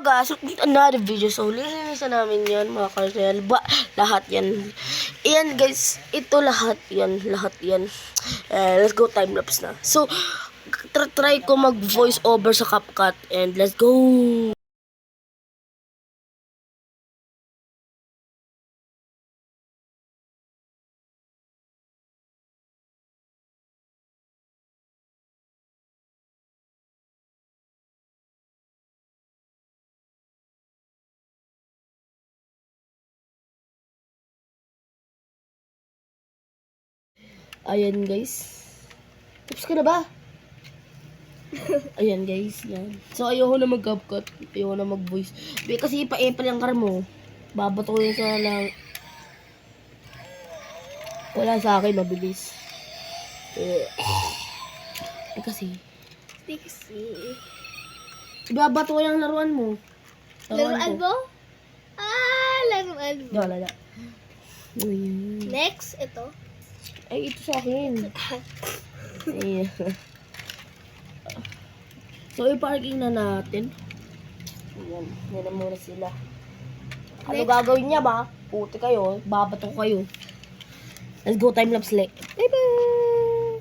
Hello guys, another video. So, lilinisan namin yan mga karnel. Lahat yan. Ayan guys, ito lahat yan. Let's go time lapse na. So, try ko mag voice over sa CapCut and let's go. Ayan guys. Tapos ka na ba? Ayan guys, yan. So ayoko na mag-CapCut, ayoko na mag-voice. Kasi ipa-epal yung car mo. Babato ko yun sa lang. Wala sa akin, mabilis. Kasi. Ibabato ko yung laruan mo. Laruan mo? Laruan mo. Wala. Next, ito. Ay, ito sa akin. Ayan. So, i-parking na natin. Ayan. Yan na muna sila. Ano gagawin niya ba? Puti kayo. Babato ko kayo. Let's go time lapse le. Bye-bye!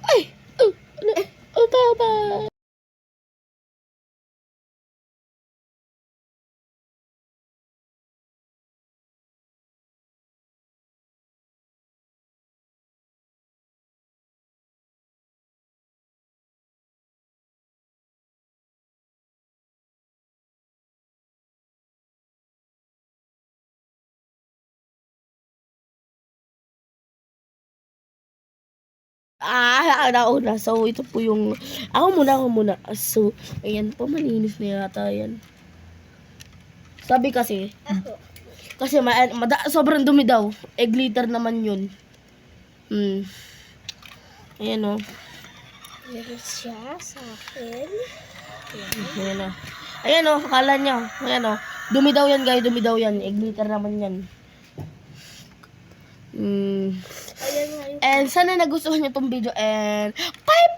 Ay! Bye-bye! Nauna. So, ito po yung... Ako muna. So, ayan po, malinis na yata yan. Sabi kasi, sobrang dumi daw. Glitter naman yun. Ayan o. Meron siya sa akin. Ayan o. Ayan o, akala niya. Ayan o. Dumi daw yan, guys. Dumi daw yan. Glitter naman yan. Ayan nga yung... And sana nagustuhan niyo tong video and bye!